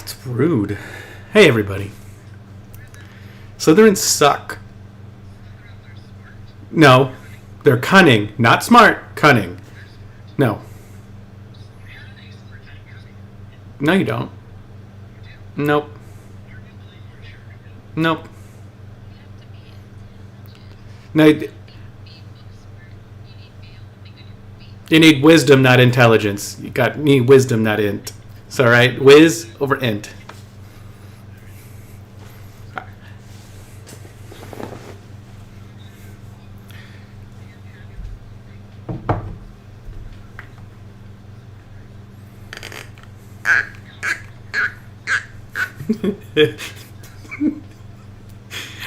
It's rude. Hey, everybody. Slytherins suck. No. They're cunning. Not smart. Cunning. No. No, you don't. Nope. Nope. No, you need wisdom, not intelligence. You need wisdom, not int. It's all right. Wiz over int.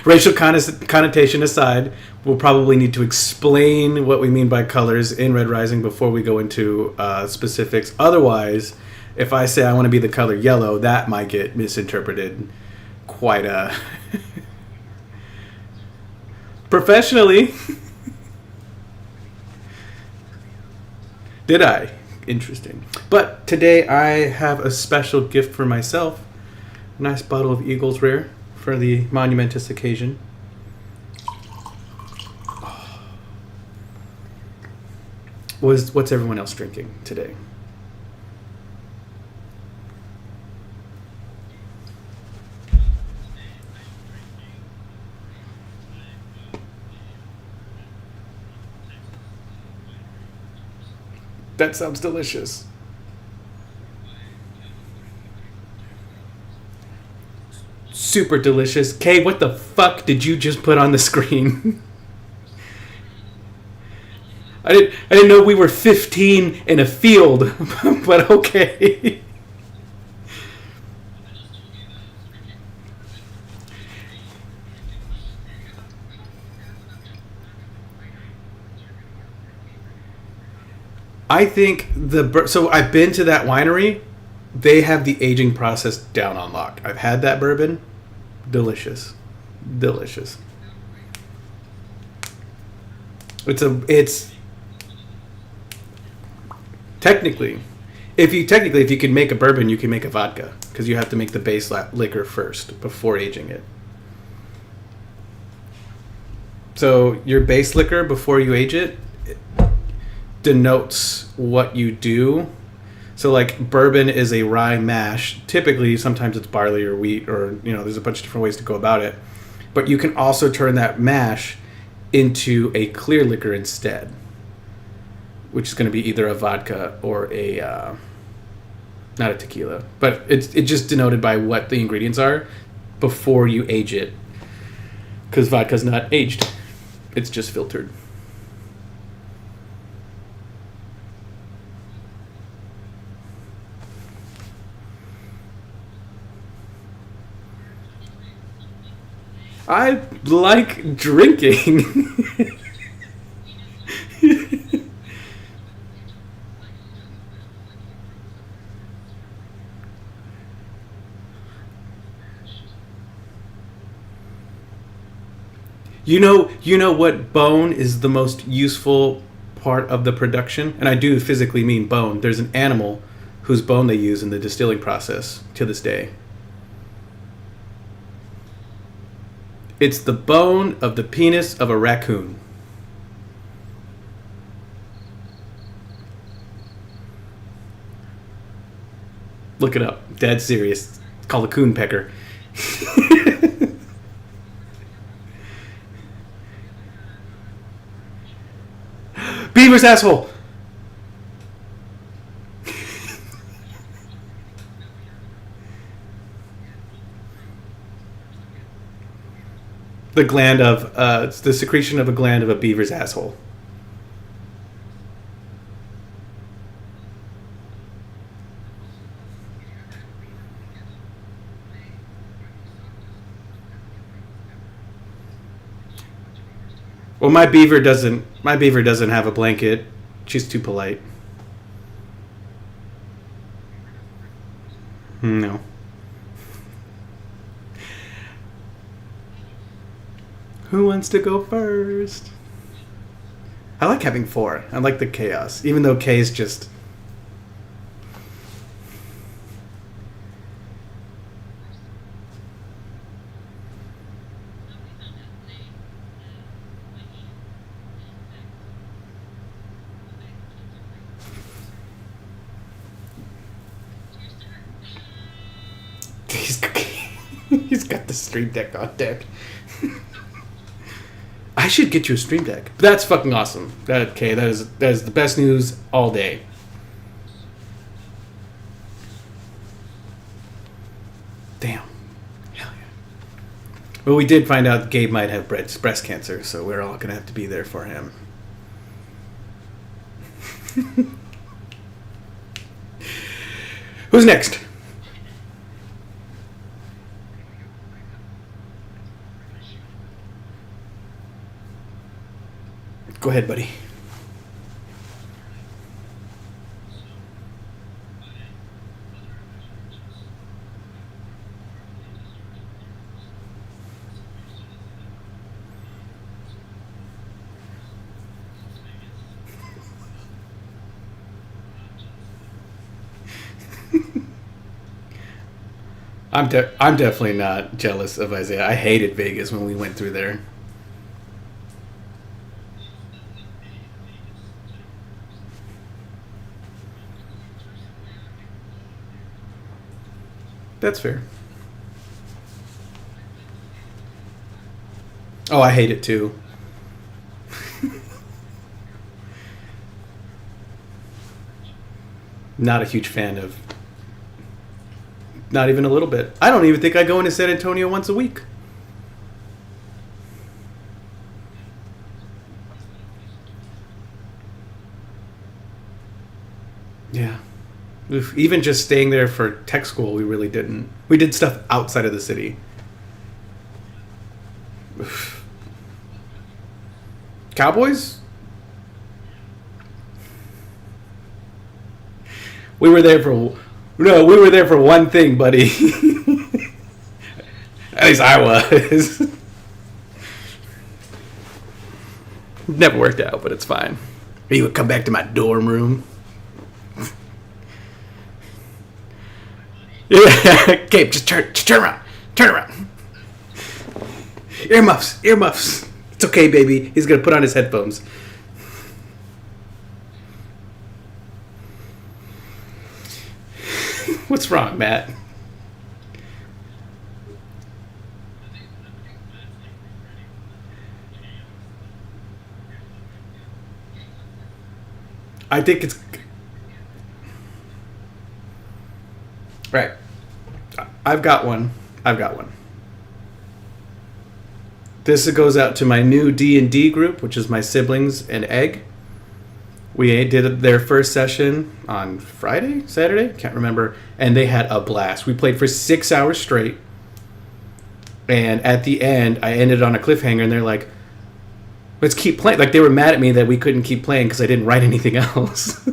Racial connotation aside, we'll probably need to explain what we mean by colors in Red Rising before we go into specifics. Otherwise, if I say I want to be the color yellow, that might get misinterpreted quite professionally. Did I? Interesting. But today I have a special gift for myself. A nice bottle of Eagles Rare for the monumentous occasion. What's everyone else drinking today? That sounds delicious. Super delicious. Kay, what the fuck did you just put on the screen? I didn't know we were 15 in a field, but okay. I think so I've been to that winery. They have the aging process down on lock. I've had that bourbon. Delicious. Delicious. It's technically if you can make a bourbon, you can make a vodka because you have to make the base liquor first before aging it. So your base liquor before you age it denotes what you do. So like bourbon is a rye mash. Typically, sometimes it's barley or wheat or, there's a bunch of different ways to go about it. But you can also turn that mash into a clear liquor instead, which is going to be either a vodka or not a tequila. But it's just denoted by what the ingredients are before you age it. Because vodka's not aged. It's just filtered. I like drinking. You know what bone is the most useful part of the production? And I do physically mean bone. There's an animal whose bone they use in the distilling process to this day. It's the bone of the penis of a raccoon. Look it up. Dead serious. It's called a coon pecker. Beaver's asshole! The gland of, it's the secretion of a gland of a beaver's asshole. Well, my beaver doesn't have a blanket. She's too polite. No. Who wants to go first? I like having 4. I like the chaos, even though K is just got the Stream Deck on deck. I should get you a Stream Deck. But that's fucking awesome. That is the best news all day. Damn. Hell yeah. Well, we did find out Gabe might have breast cancer, so we're all going to have to be there for him. Who's next? Go ahead, buddy. I'm definitely not jealous of Isaiah. I hated Vegas when we went through there. That's fair. Oh, I hate it too. Not a huge fan of. Not even a little bit. I don't even think I go into San Antonio once a week. Yeah. Oof. Even just staying there for tech school, we really didn't. We did stuff outside of the city. Oof. Cowboys? We were there for... No, we were there for one thing, buddy. At least I was. Never worked out, but it's fine. He would come back to my dorm room. Yeah, Gabe, just turn around. Turn around. Earmuffs. It's okay, baby. He's going to put on his headphones. What's wrong, Matt? I think it's... Right. I've got one. This goes out to my new D&D group, which is my siblings and Egg. We did their first session on Saturday? Can't remember. And they had a blast. We played for 6 hours straight. And at the end, I ended on a cliffhanger, and they're like, let's keep playing. Like, they were mad at me that we couldn't keep playing because I didn't write anything else.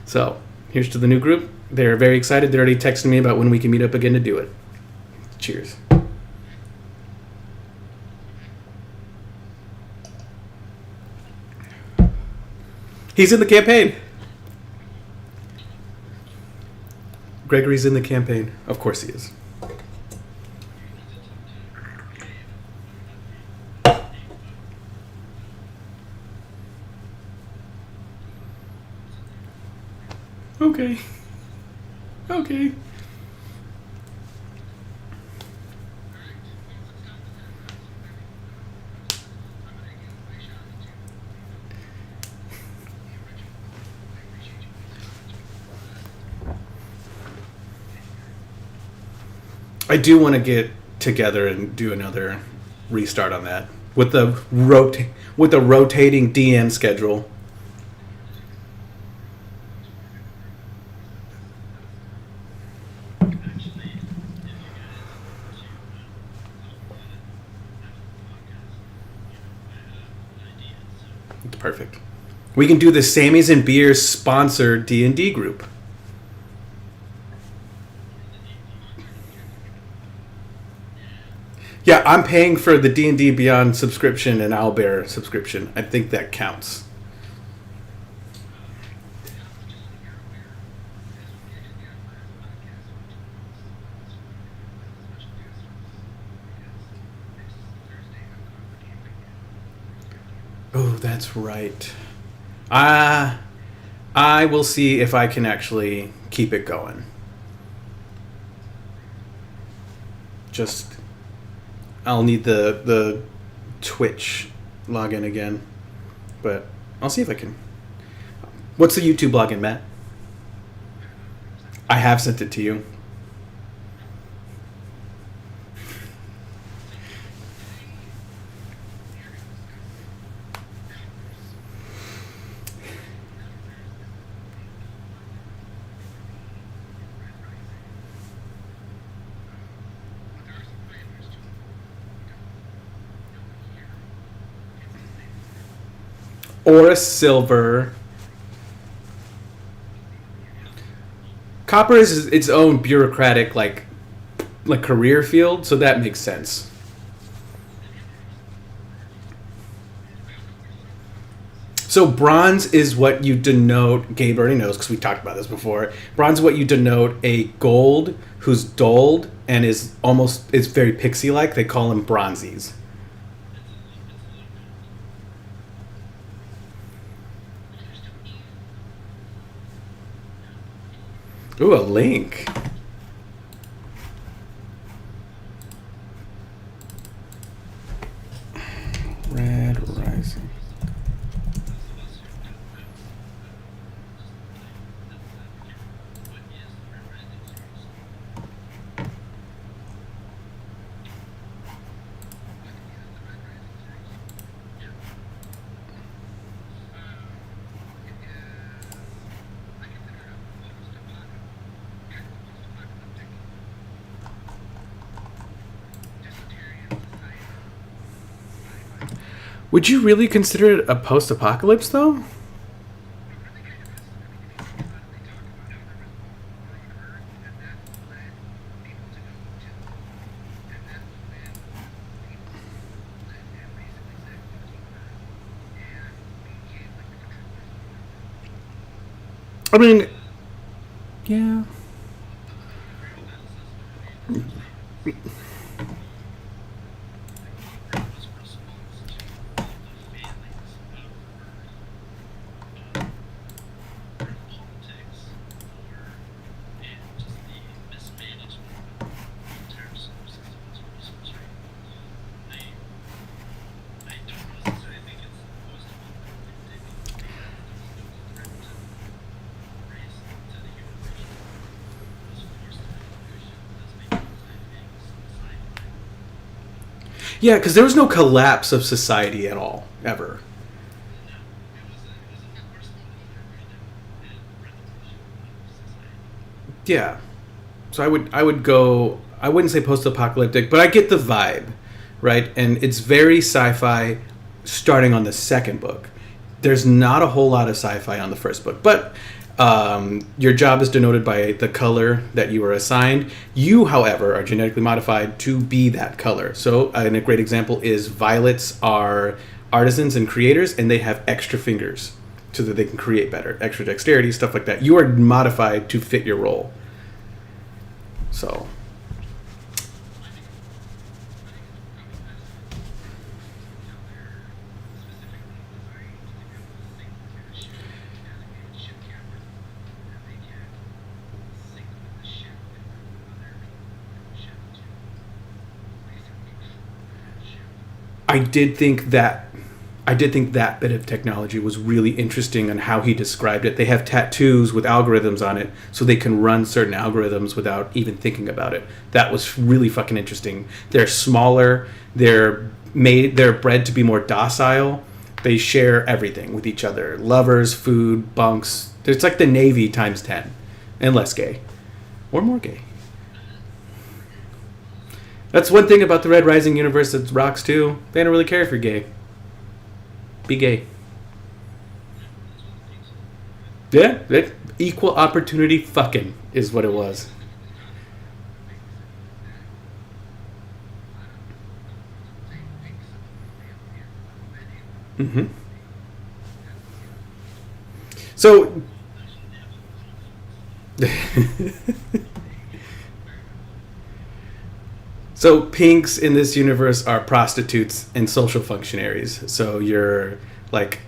So, here's to the new group. They're very excited. They're already texting me about when we can meet up again to do it. Cheers. He's in the campaign. Gregory's in the campaign. Of course he is. Okay. I do want to get together and do another restart on that with the rotating DM schedule. It's perfect. We can do the Sammy's and Beers sponsored D&D group. Yeah, I'm paying for the D&D Beyond subscription and Owlbear subscription. I think that counts. Oh, that's right. I will see if I can actually keep it going. just I'll need the Twitch login again, but I'll see if I can. What's the YouTube login, Matt? I have sent it to you. Or a silver. Copper is its own bureaucratic like career field, so that makes sense. So bronze is what you denote. Gabe already knows because we talked about this before. Bronze is what you denote a gold who's dulled and is very pixie like. They call them bronzies. Ooh, a link. Red Rising. Would you really consider it a post-apocalypse, though? I mean, yeah. Yeah, because there was no collapse of society at all, ever. Yeah. So I would go. I wouldn't say post-apocalyptic, but I get the vibe, right? And it's very sci-fi, starting on the second book. There's not a whole lot of sci-fi on the first book, but your job is denoted by the color that you were assigned. You, however, are genetically modified to be that color. So, and a great example is violets are artisans and creators, and they have extra fingers so that they can create better, extra dexterity, stuff like that. You are modified to fit your role. So, I did think that I did think that bit of technology was really interesting on how he described it. They have tattoos with algorithms on it, so they can run certain algorithms without even thinking about it. That was really fucking interesting. They're smaller. They're bred to be more docile. They share everything with each other: lovers, food, bunks. It's like the Navy times 10, and less gay, or more gay. That's one thing about the Red Rising universe that rocks too. They don't really care if you're gay. Be gay. Yeah, equal opportunity fucking is what it was. Hmm. So, so pinks in this universe are prostitutes and social functionaries. So you're like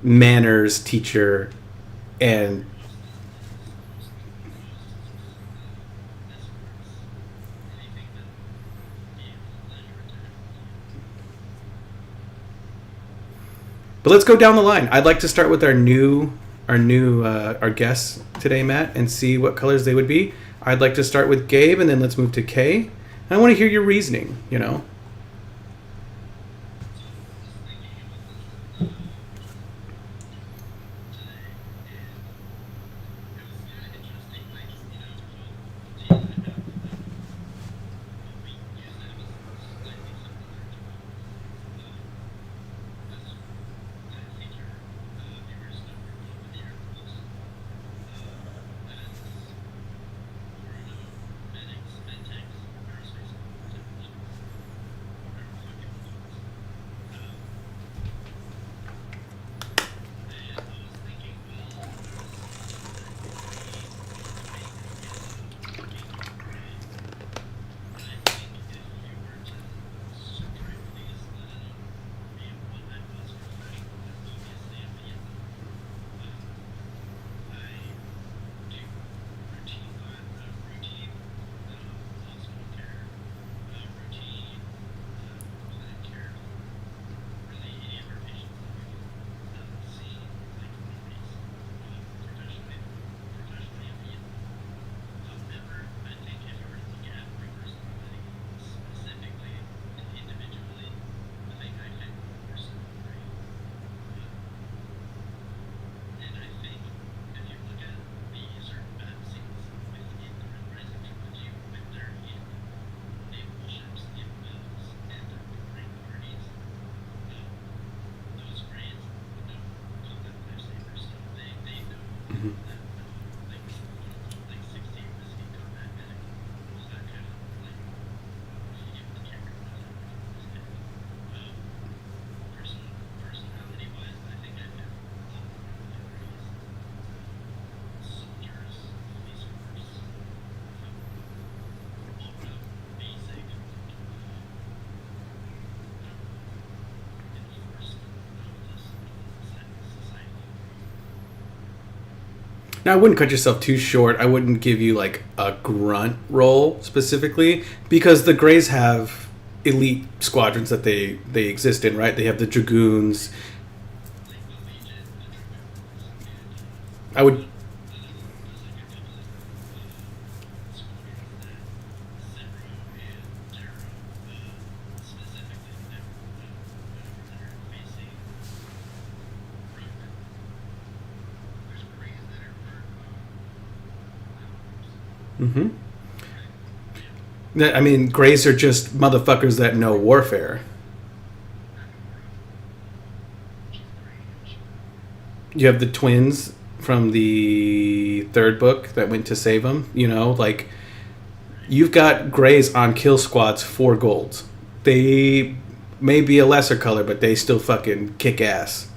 manners teacher and But let's go down the line. I'd like to start with our guests today, Matt, and see what colors they would be. I'd like to start with Gabe, and then let's move to Kay. I want to hear your reasoning. Now, I wouldn't cut yourself too short. I wouldn't give you like a grunt role specifically because the Greys have elite squadrons that they exist in, right? They have the Dragoons. I would. Mm-hmm. I mean, Greys are just motherfuckers that know warfare. You have the twins from the third book that went to save them. Like you've got Greys on kill squads for golds. They may be a lesser color, but they still fucking kick ass.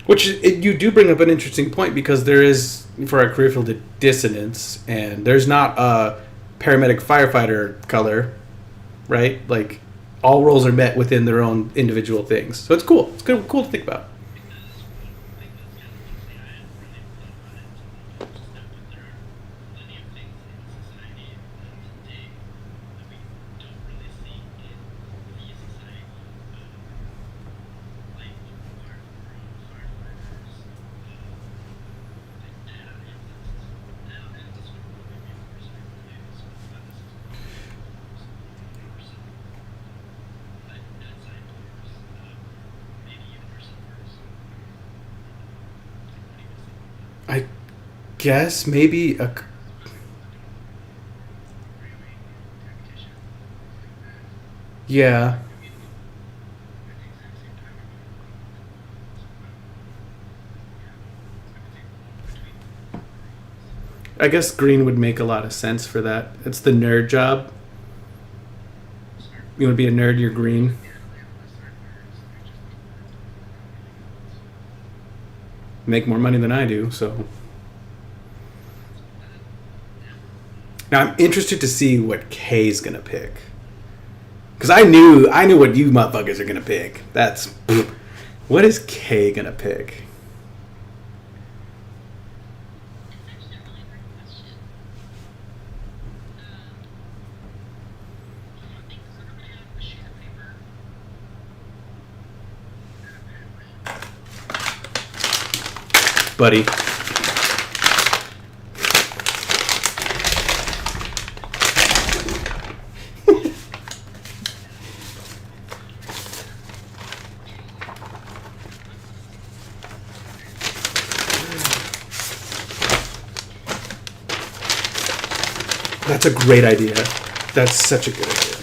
Which you do bring up an interesting point because there is, for our career field, a dissonance, and there's not a paramedic firefighter color, right? Like, all roles are met within their own individual things. So it's cool. It's cool to think about. I guess maybe a. Yeah. I guess green would make a lot of sense for that. It's the nerd job. You want to be a nerd, you're green. Make more money than I do, so. Now I'm interested to see what Kay's gonna pick. Because I knew what you motherfuckers are gonna pick. That's what is Kay gonna pick? Buddy. That's a great idea. That's such a good idea.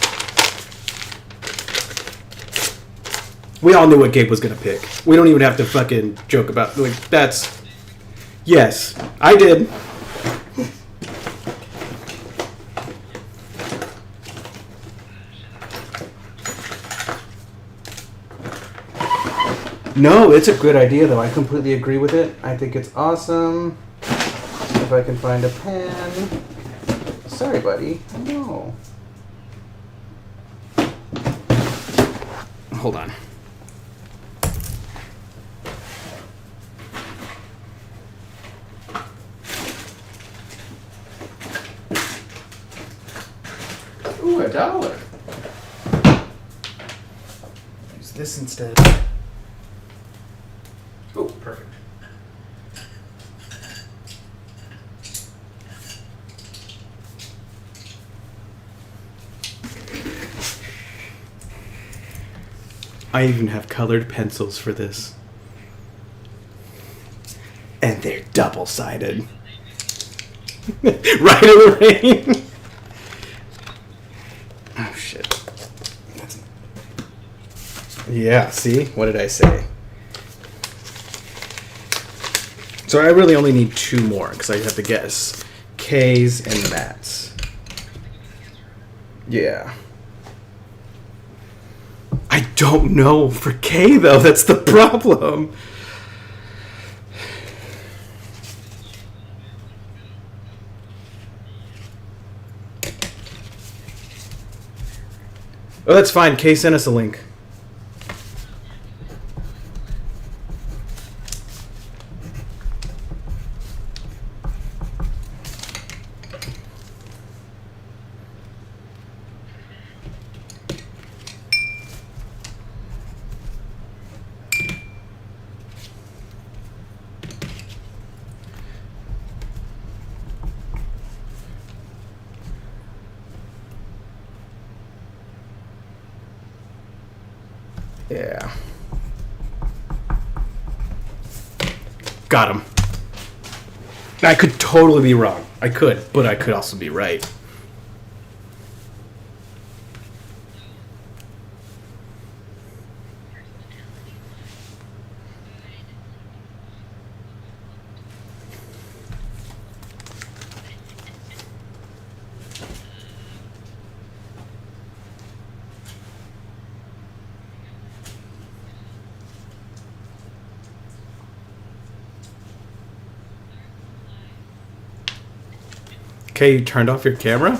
We all knew what Gabe was gonna pick. We don't even have to fucking joke about like that's. Yes, I did. No, it's a good idea though. I completely agree with it. I think it's awesome. If I can find a pen. Sorry, buddy. No. Hold on. Ooh, $1. Use this instead. Oh, perfect. I even have colored pencils for this. And they're double-sided. Right in the rain. Oh, shit. That's... Yeah, see? What did I say? So I really only need 2 more, because I have to guess K's and Matt's. Yeah. I don't know for K, though. That's the problem. Oh, that's fine. Kay sent us a link. Yeah. Got him. I could totally be wrong. I could, but I could also be right. Okay, you turned off your camera?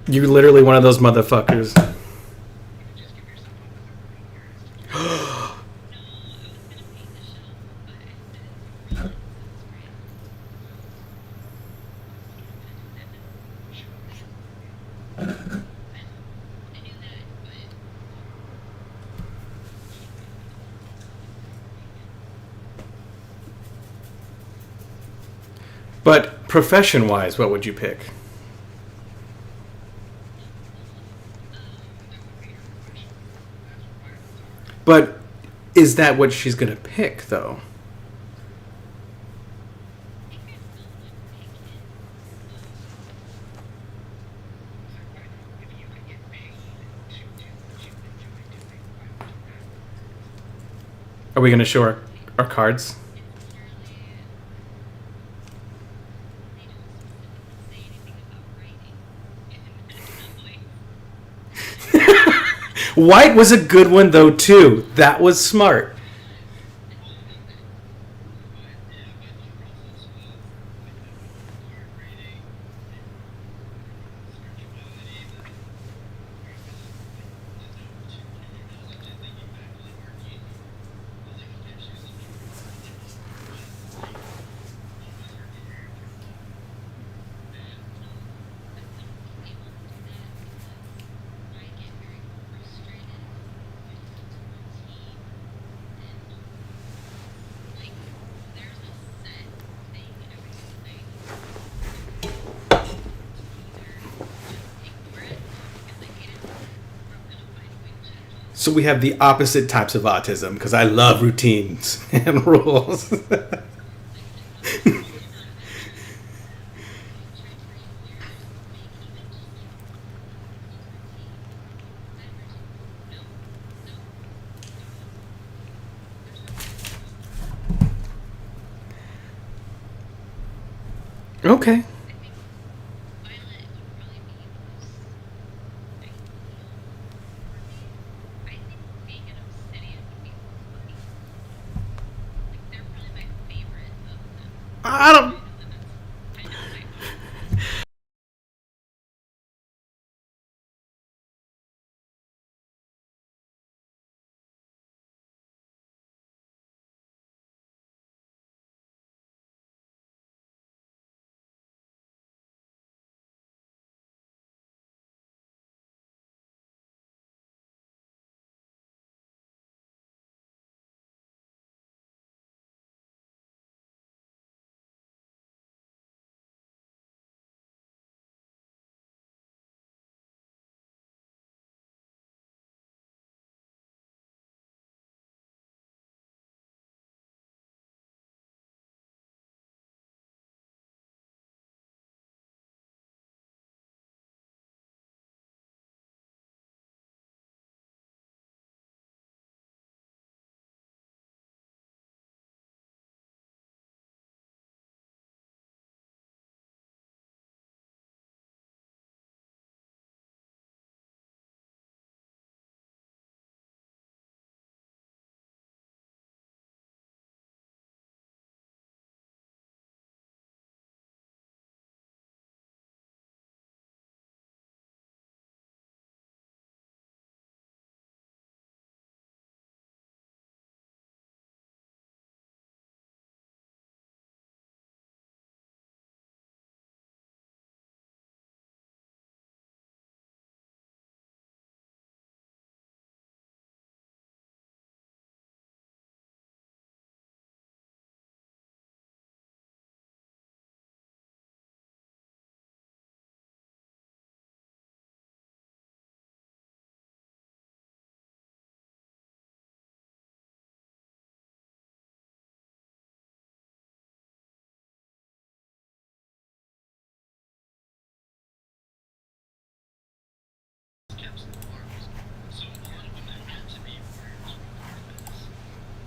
You're literally one of those motherfuckers. But profession-wise, what would you pick? But is that what she's going to pick, though? Are we going to show our cards? White was a good one though too. That was smart. So we have the opposite types of autism because I love routines and rules. Okay. I don't.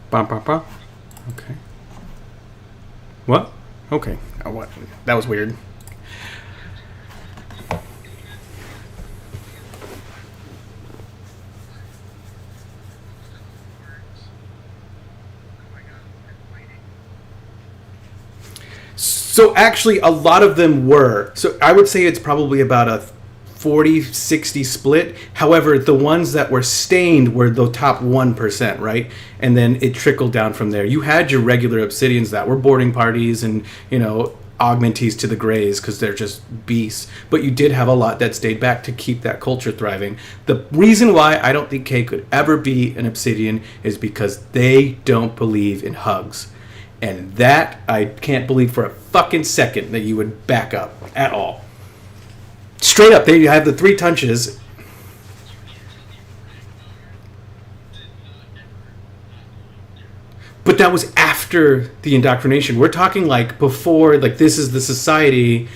Bum, bum, bum. Okay. What? Okay. What? That was weird. So actually, a lot of them were. So I would say it's probably about a 40-60 split. However, the ones that were stained were the top 1%, right? And then it trickled down from there. You had your regular obsidians that were boarding parties and, augmentees to the grays because they're just beasts. But you did have a lot that stayed back to keep that culture thriving. The reason why I don't think K could ever be an obsidian is because they don't believe in hugs. And that I can't believe for a fucking second that you would back up at all. Straight up, they have the three tunches. But that was after the indoctrination. We're talking like before, like this is the society.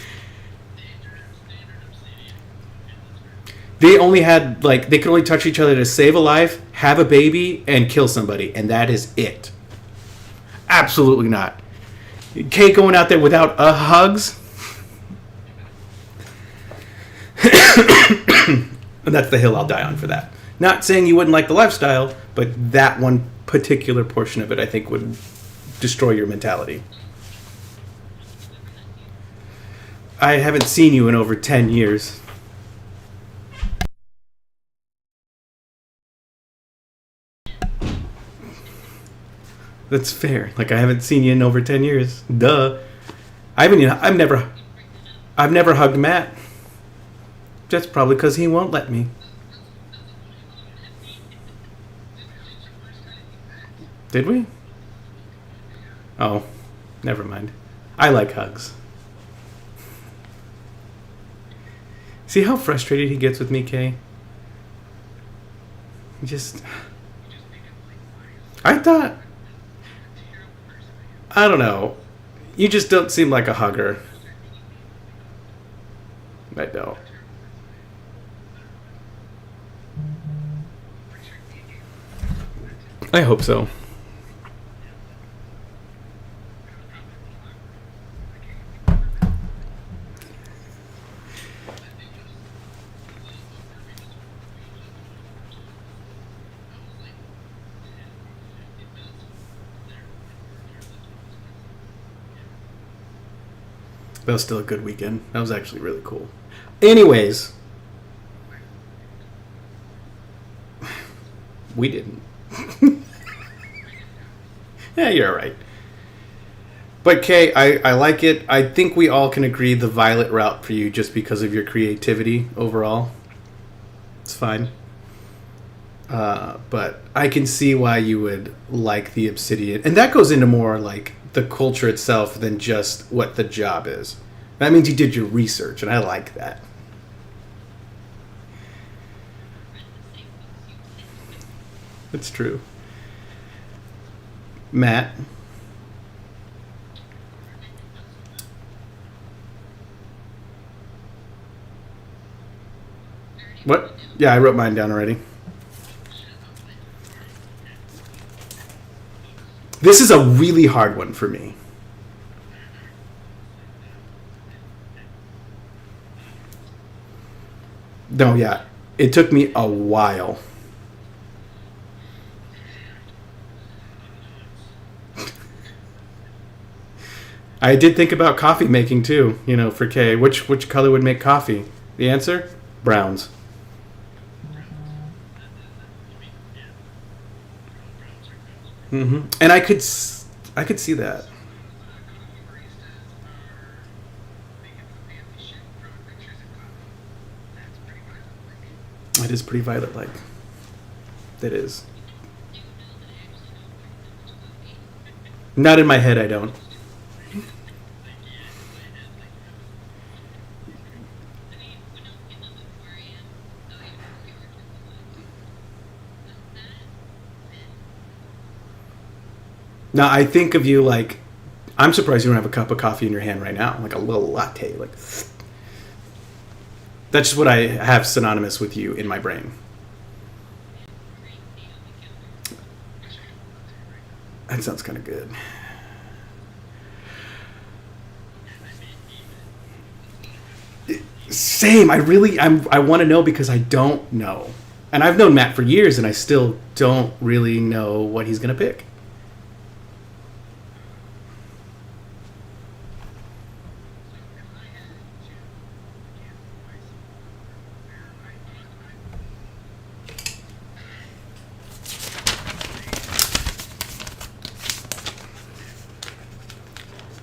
They only had like they could only touch each other to save a life, have a baby, and kill somebody, and that is it. Absolutely not. Kate going out there without hugs. And that's the hill I'll die on for that. Not saying you wouldn't like the lifestyle, but that one particular portion of it, I think, would destroy your mentality. I haven't seen you in over 10 years. That's fair. Like, I haven't seen you in over 10 years. Duh. I've never hugged Matt. That's probably because he won't let me. Did we? Oh, never mind. I like hugs. See how frustrated he gets with me, Kay? Just... I thought... I don't know. You just don't seem like a hugger. I don't. I hope so. That was still a good weekend. That was actually really cool. Anyways, we didn't. Yeah, you're all right. But Kay, I like it. I think we all can agree the violet route for you just because of your creativity overall. It's fine. But I can see why you would like the obsidian. And that goes into more like the culture itself than just what the job is. That means you did your research, and I like that. That's true. Matt? What? Yeah, I wrote mine down already. This is a really hard one for me. No, yeah. It took me a while. I did think about coffee making too, for Kay. Which color would make coffee? The answer? Browns. And I could see that. It is pretty violet-like. It is. Not in my head, I don't. Now, I think of you like, I'm surprised you don't have a cup of coffee in your hand right now, like a little latte. Like, that's just what I have synonymous with you in my brain. That sounds kind of good. Same. I want to know because I don't know. And I've known Matt for years and I still don't really know what he's going to pick.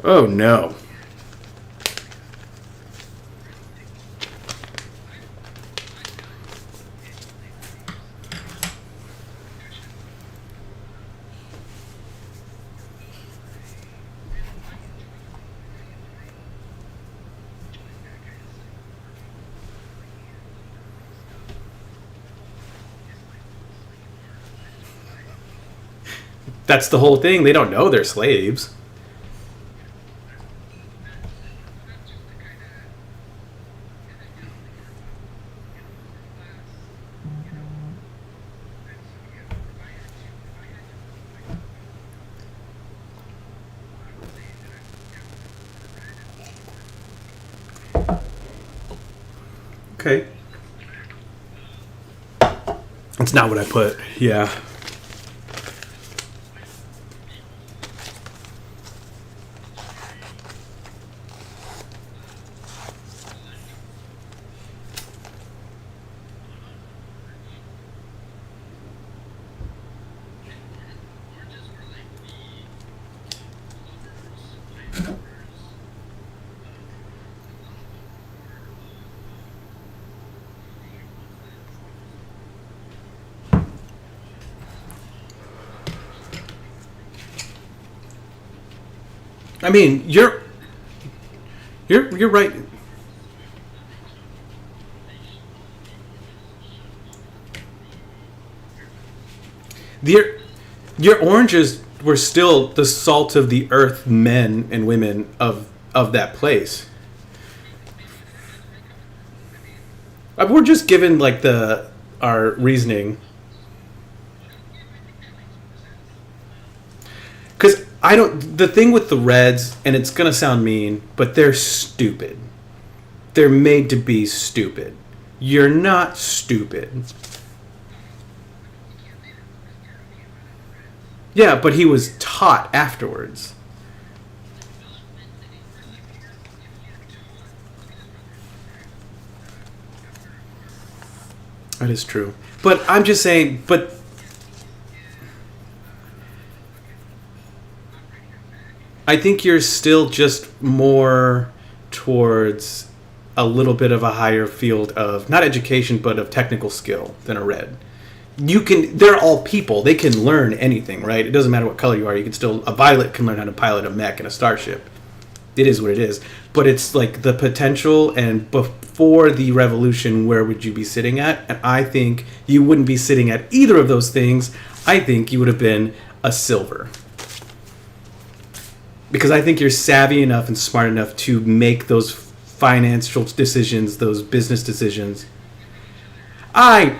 Oh no. That's the whole thing. They don't know they're slaves. Okay. It's not what I put. Yeah. I mean, you're right. The your oranges were still the salt of the earth men and women of that place. We're just given like the our reasoning because I don't. The thing with the Reds, and it's gonna sound mean, but they're stupid. They're made to be stupid. You're not stupid. Yeah, but he was taught afterwards. That is true. But I'm just saying, but I think you're still just more towards a little bit of a higher field of not education but of technical skill than a red. You can they're all people. They can learn anything, right? It doesn't matter what color you are. You can still a violet can learn how to pilot a mech and a starship. It is what it is. But it's like the potential and before the revolution where would you be sitting at? And I think you wouldn't be sitting at either of those things. I think you would have been a silver. Because I think you're savvy enough and smart enough to make those financial decisions, those business decisions. I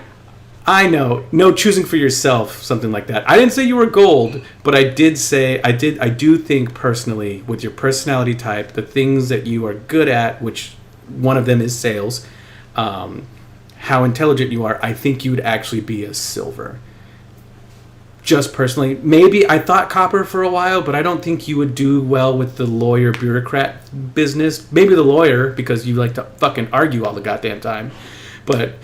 I know. No, choosing for yourself, something like that. I didn't say you were gold, but I did say I do think personally with your personality type, the things that you are good at, which one of them is sales, how intelligent you are, I think you would actually be a silver. Just personally, maybe I thought copper for a while, but I don't think you would do well with the lawyer bureaucrat business. Maybe the lawyer because you like to fucking argue all the goddamn time. But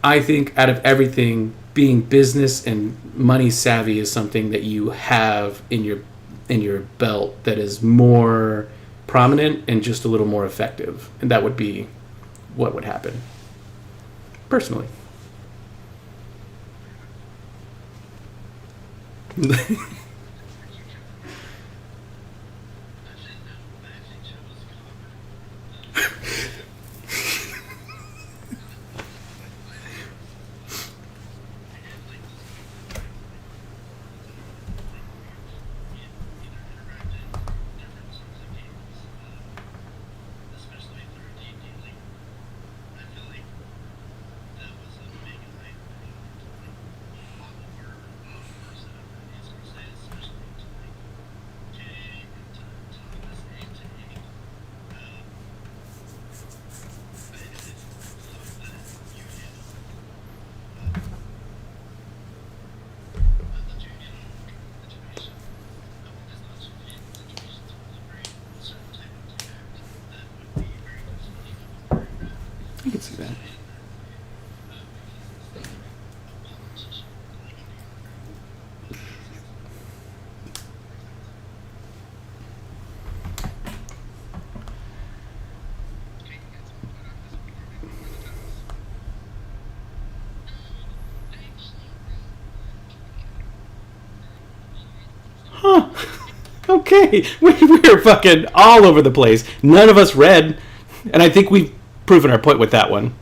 I think out of everything, being business and money savvy is something that you have in your belt that is more prominent and just a little more effective. And that would be what would happen. Personally. I can see that. Huh. Okay. We're fucking all over the place. None of us read. And I think we've proven our point with that one.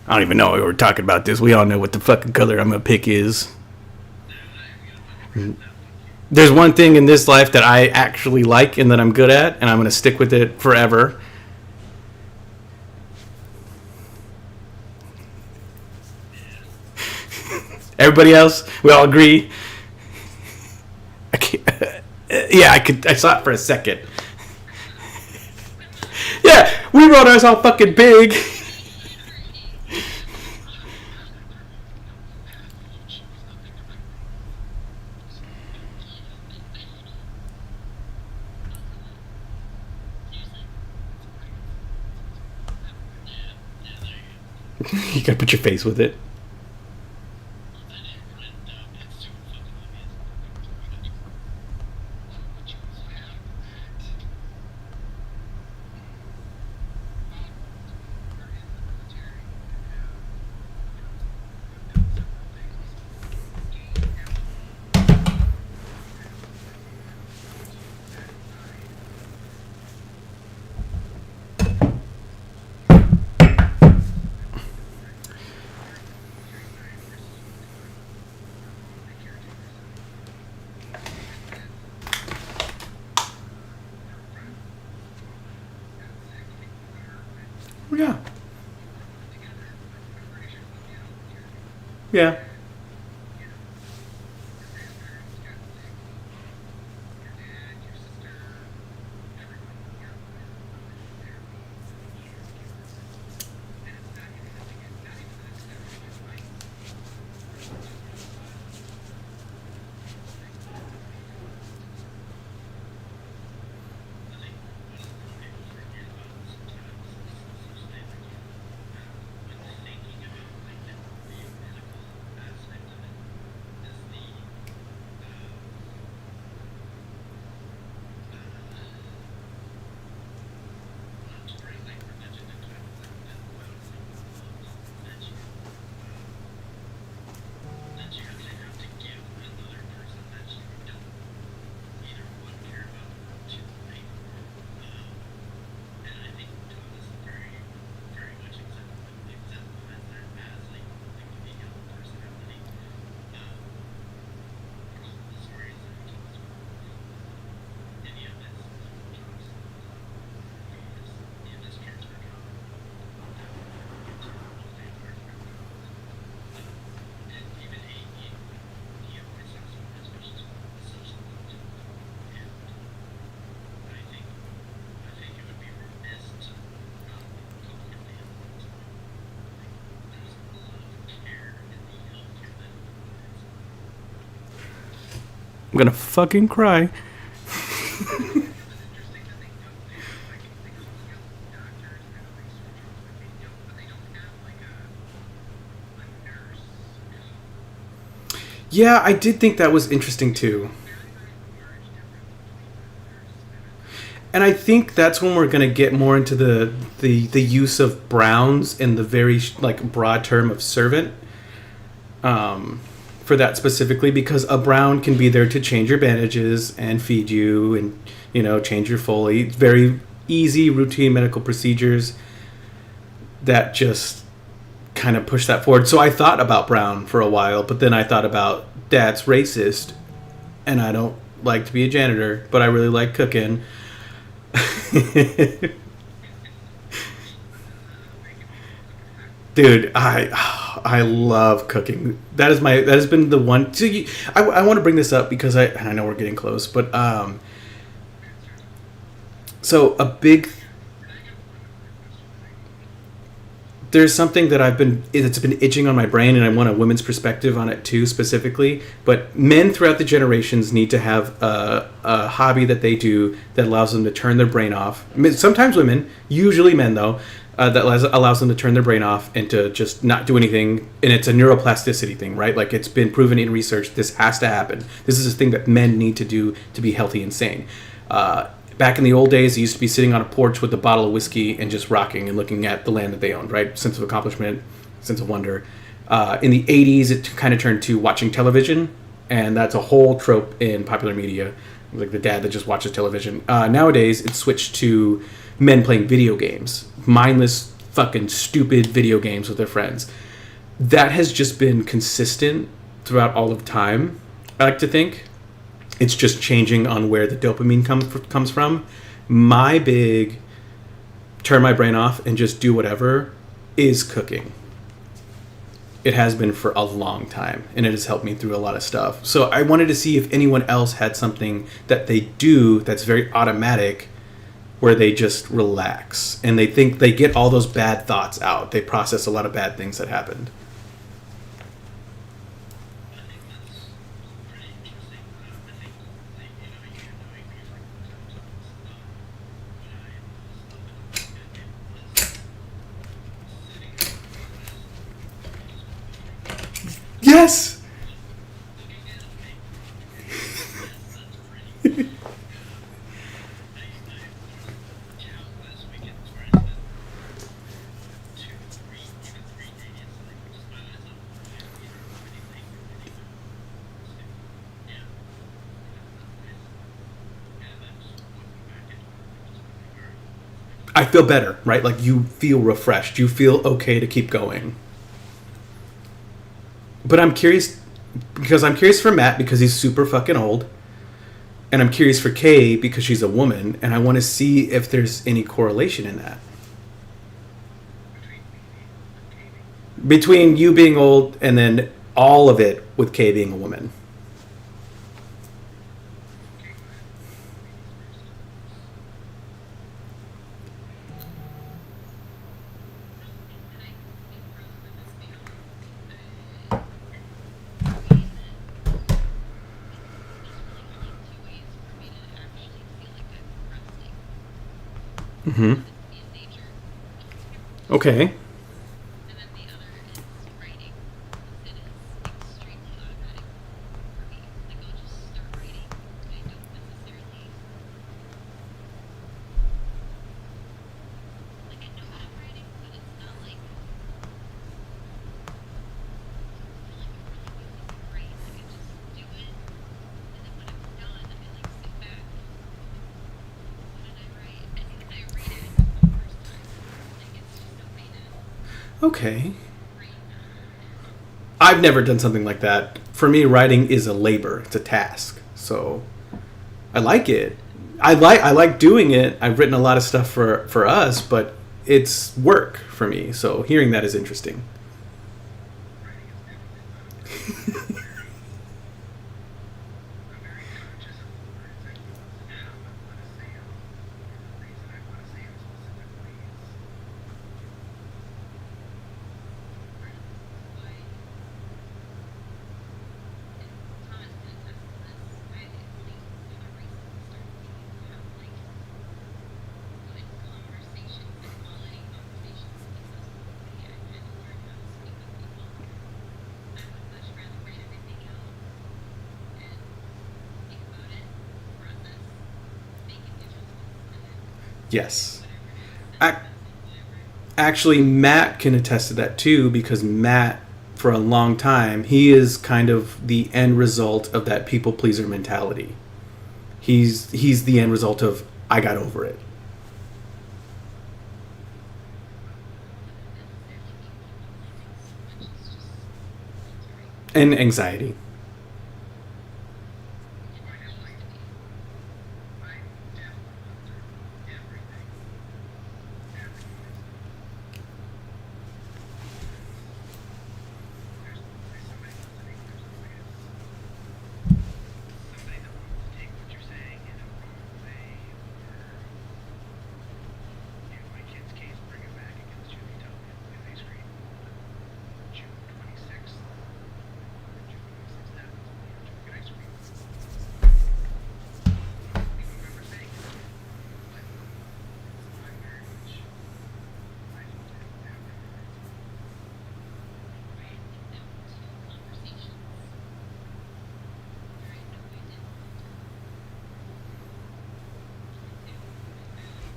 I don't even know why we're talking about this. We all know what the fucking color I'm gonna pick is. There's one thing in this life that I actually like and that I'm good at, and I'm gonna stick with it forever. Everybody else, we all agree. I can't, yeah, I saw it for a second. Yeah, we wrote ours all fucking big. You gotta put your face with it. Yeah. Yeah. I'm gonna fucking cry. Yeah, I did think that was interesting too. And I think that's when we're going to get more into the use of browns in the very like broad term of servant, for that specifically, because a brown can be there to change your bandages and feed you and, you know, change your Foley. Very easy routine medical procedures that just kind of push that forward. So I thought about brown for a while, but then I thought about dad's racist and I don't like to be a janitor, but I really like cooking. Dude, I love cooking. That has been the one. So I want to bring this up because I know we're getting close, but so a big there's something that it's been itching on my brain, and I want a women's perspective on it too, specifically. But men throughout the generations need to have a hobby that they do that allows them to turn their brain off. Sometimes women, usually men though, that allows them to turn their brain off and to just not do anything. And it's a neuroplasticity thing, right? Like, it's been proven in research. This has to happen. This is a thing that men need to do to be healthy and sane. Back in the old days, they used to be sitting on a porch with a bottle of whiskey and just rocking and looking at the land that they owned, right? Sense of accomplishment, sense of wonder. In the 80s, it kind of turned to watching television, and that's a whole trope in popular media, like the dad that just watches television. Nowadays, it's switched to men playing video games, mindless, fucking stupid video games with their friends. That has just been consistent throughout all of time, I like to think. It's just changing on where the dopamine comes from. My big turn my brain off and just do whatever is cooking. It has been for a long time, and it has helped me through a lot of stuff. So I wanted to see if anyone else had something that they do that's very automatic, where they just relax and they think they get all those bad thoughts out. They process a lot of bad things that happened. Yes. I feel better, right? Like you feel refreshed. You feel okay to keep going. But I'm curious for Matt because he's super fucking old. And I'm curious for Kay because she's a woman, and I want to see if there's any correlation in that. Between you being old and then all of it with Kay being a woman. Mm-hmm. Okay. Okay. I've never done something like that. For me, writing is a labor. It's a task. So I like it. I like doing it. I've written a lot of stuff for us, but it's work for me. So hearing that is interesting. Yes. Ac- Actually, Matt can attest to that too because Matt, for a long time, he is kind of the end result of that people pleaser mentality. He's the end result of I got over it. And anxiety.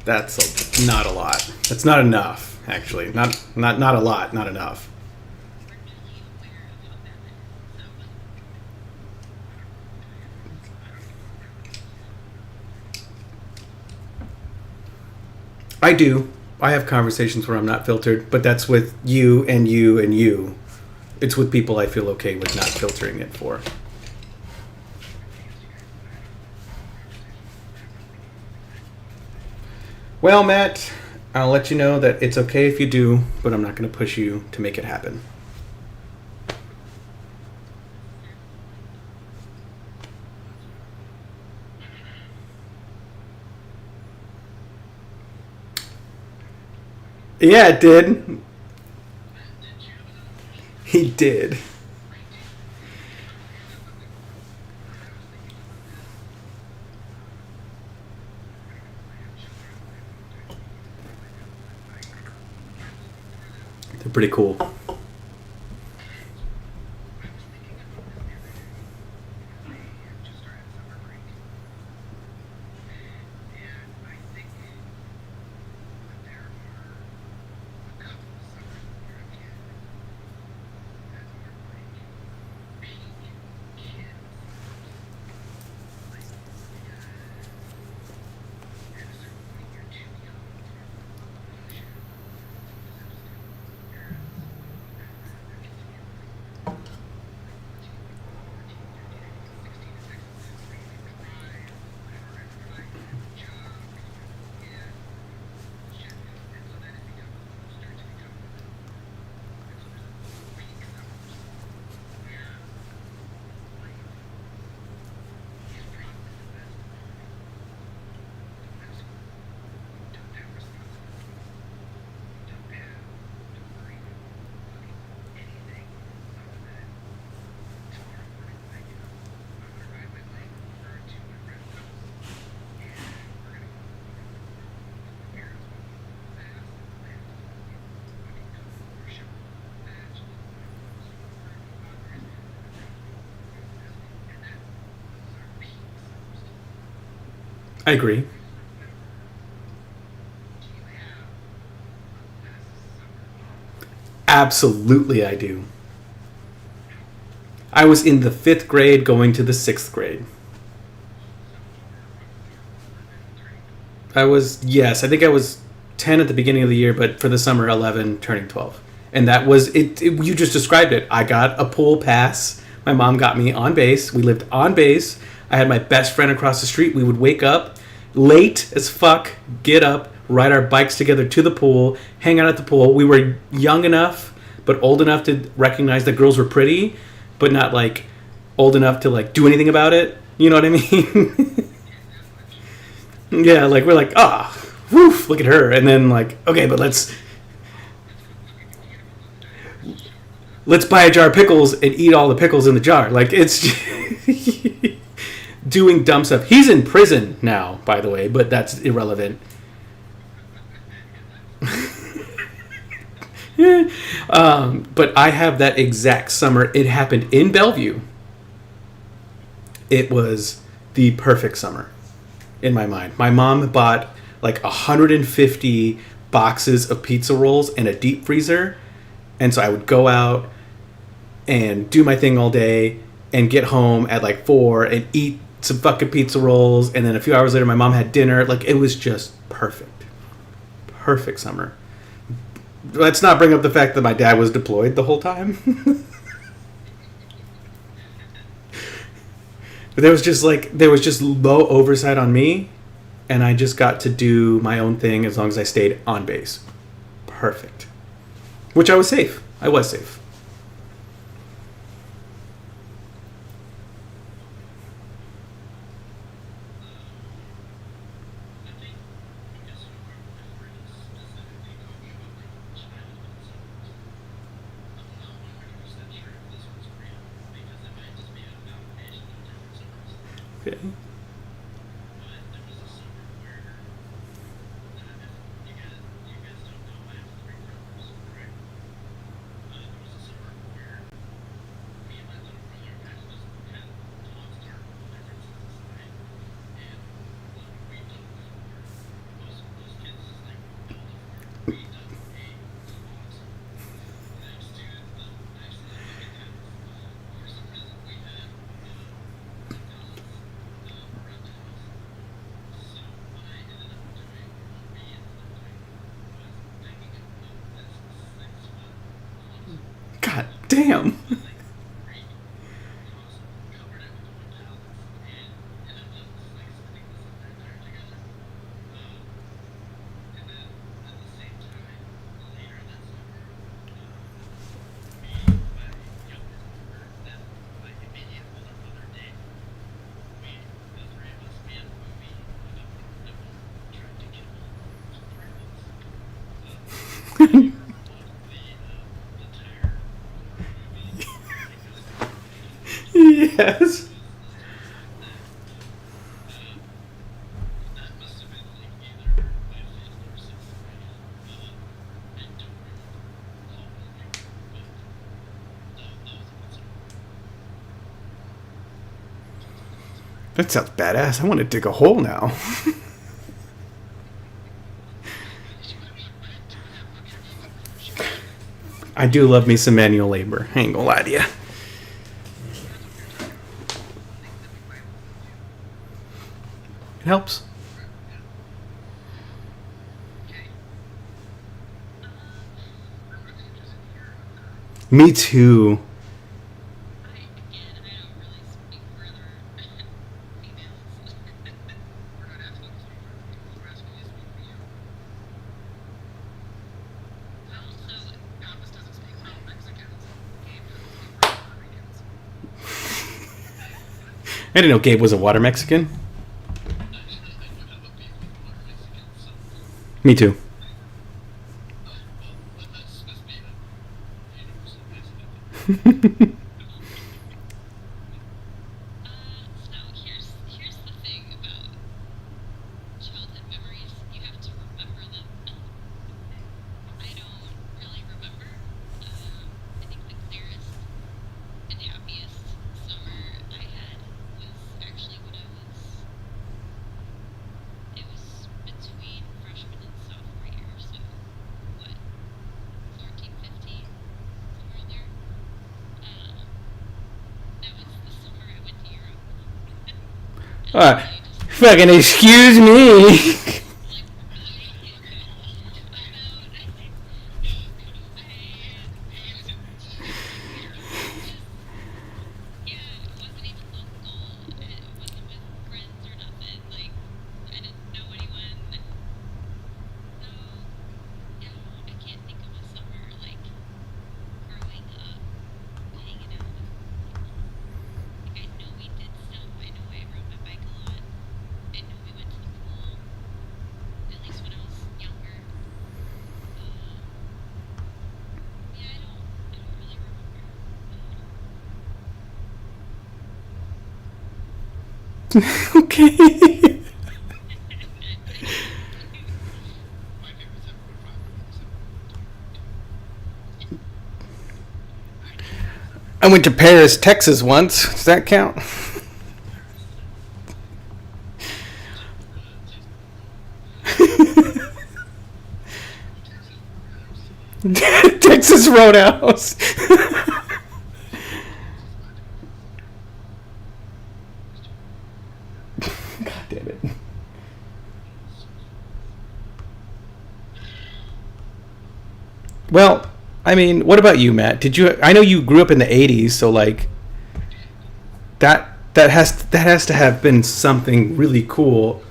That's not a lot. That's not enough, actually. Not a lot. Not enough. I do. I have conversations where I'm not filtered, but that's with you and you and you. It's with people I feel okay with not filtering it for. Well, Matt, I'll let you know that it's okay if you do, but I'm not going to push you to make it happen. Yeah, it did. He did. They're pretty cool. I agree. Absolutely, I do. I was in the 5th grade going to the 6th grade. Yes, I think I was 10 at the beginning of the year, but for the summer, 11, turning 12. And that was it. You just described it. I got a pool pass. My mom got me on base. We lived on base. I had my best friend across the street. We would wake up late as fuck, get up, ride our bikes together to the pool, hang out at the pool. We were young enough, but old enough to recognize that girls were pretty, but not like old enough to like do anything about it. You know what I mean? Yeah, like we're like, ah, woof, look at her, and then like, okay, but let's buy a jar of pickles and eat all the pickles in the jar. Like it's doing dumb stuff. He's in prison now, by the way, but that's irrelevant. Yeah. But I have that exact summer. It happened in Bellevue. It was the perfect summer in my mind. My mom bought like 150 boxes of pizza rolls and a deep freezer. And so I would go out and do my thing all day and get home at like 4 and eat some fucking pizza rolls. And then a few hours later, my mom had dinner. Like it was just perfect. Perfect summer. Let's not bring up the fact that my dad was deployed the whole time. But there was just low oversight on me, and I just got to do my own thing as long as I stayed on base. Perfect. Which I was safe. I was safe. Okay. God damn. guess. That sounds badass. I want to dig a hole now. I do love me some manual labor. I ain't gonna lie to you. It helps. Me too. I didn't know Gabe was a water Mexican. Me too. Fucking excuse me. Okay. I went to Paris, Texas once. Does that count? Texas Roadhouse. God damn it. Well, I mean, what about you, Matt? Did you? I know you grew up in the '80s, so like that has to have been something really cool.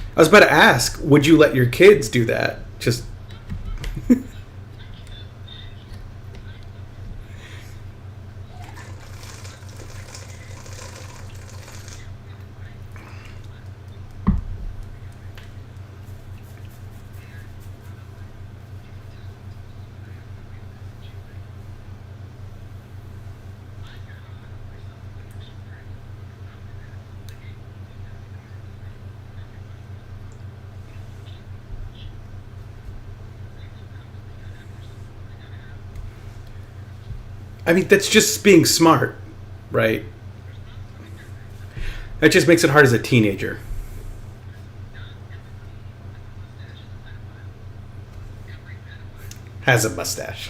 I was about to ask, would you let your kids do that? Just I mean, that's just being smart, right? That just makes it hard as a teenager. Has a mustache.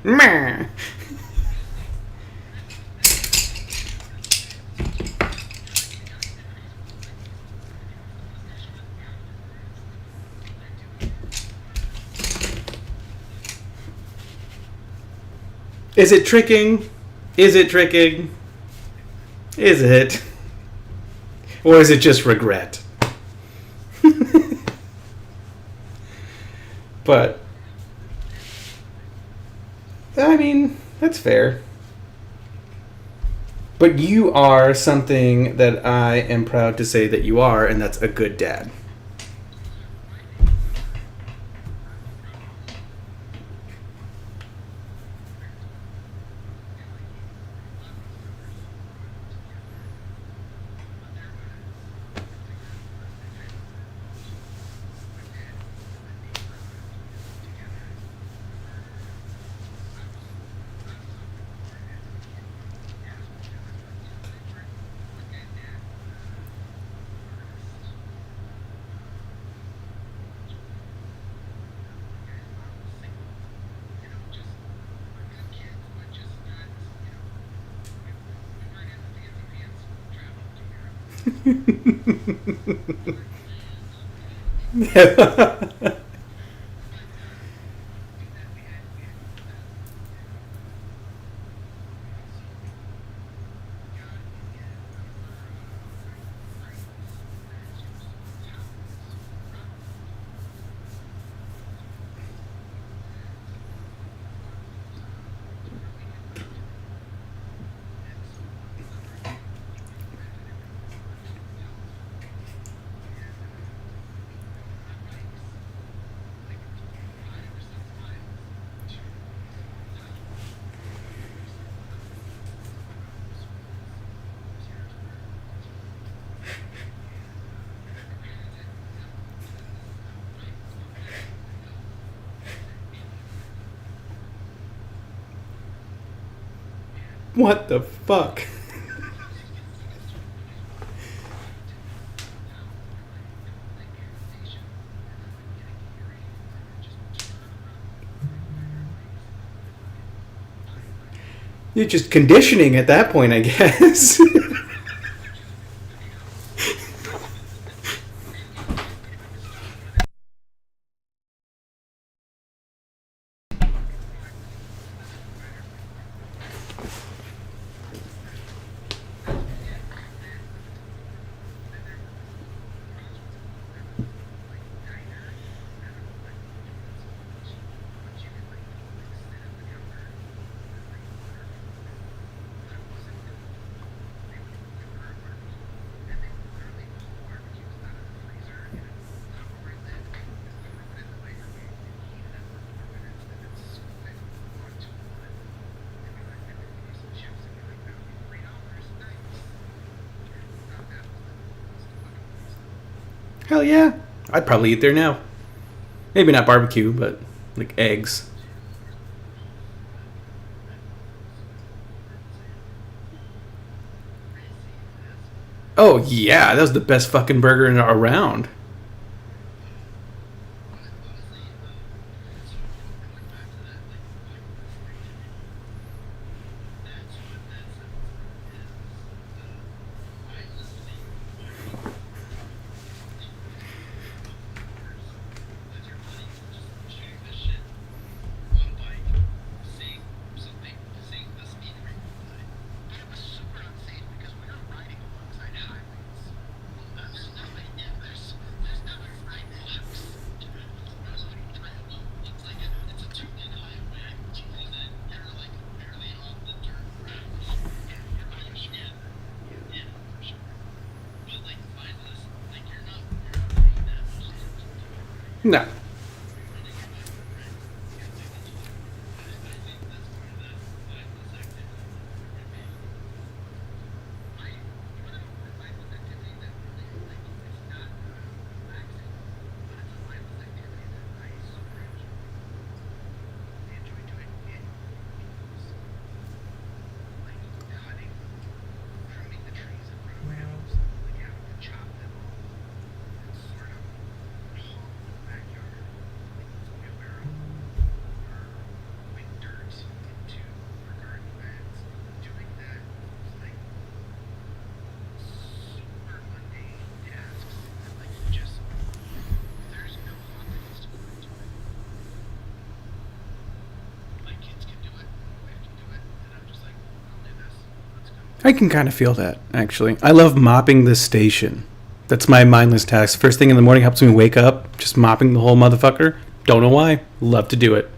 Meh. Is it tricking? Is it tricking? Is it? Or is it just regret? But, I mean, that's fair. But you are something that I am proud to say that you are, and that's a good dad. What the fuck? You're just conditioning at that point, I guess. Hell yeah. I'd probably eat there now. Maybe not barbecue, but like eggs. Oh yeah, that was the best fucking burger around. No. I can kind of feel that, actually. I love mopping this station. That's my mindless task. First thing in the morning helps me wake up. Just mopping the whole motherfucker. Don't know why. Love to do it.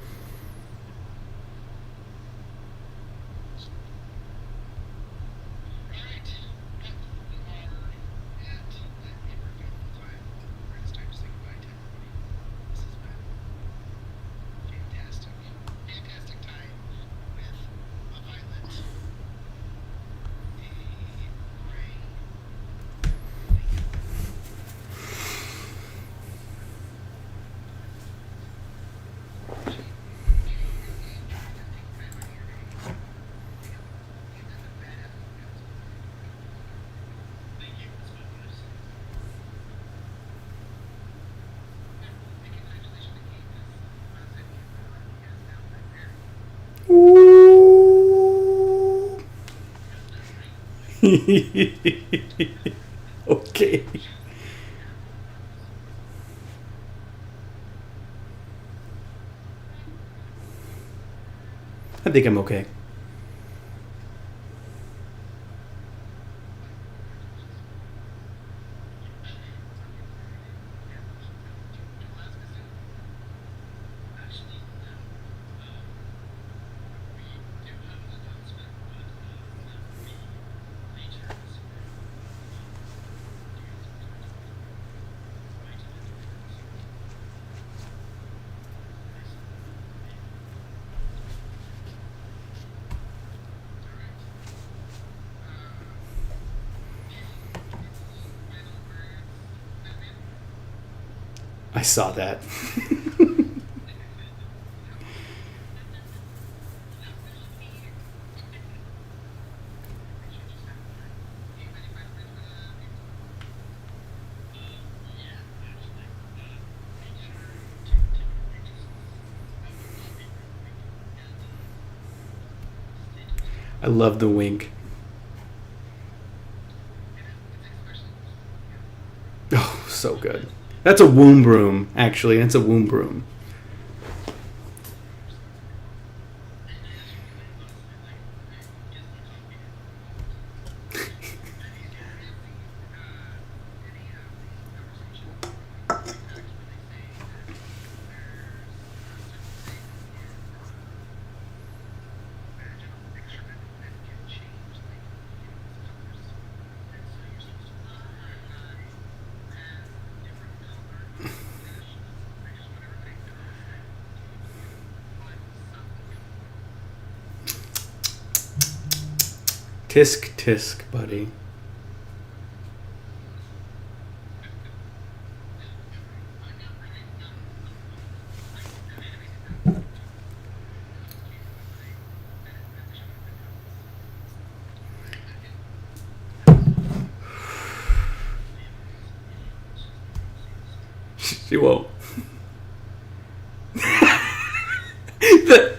Okay. I think I'm okay. I saw that. I love the wink. Oh, so good. That's a womb broom, actually. It's a womb broom. Tisk tisk, buddy. She won't. the,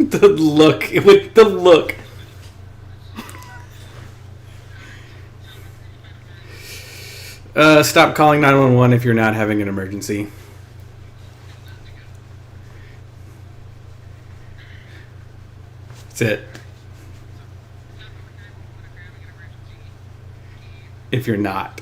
the look. With the look. Stop calling 911 if you're not having an emergency. That's it. If you're not.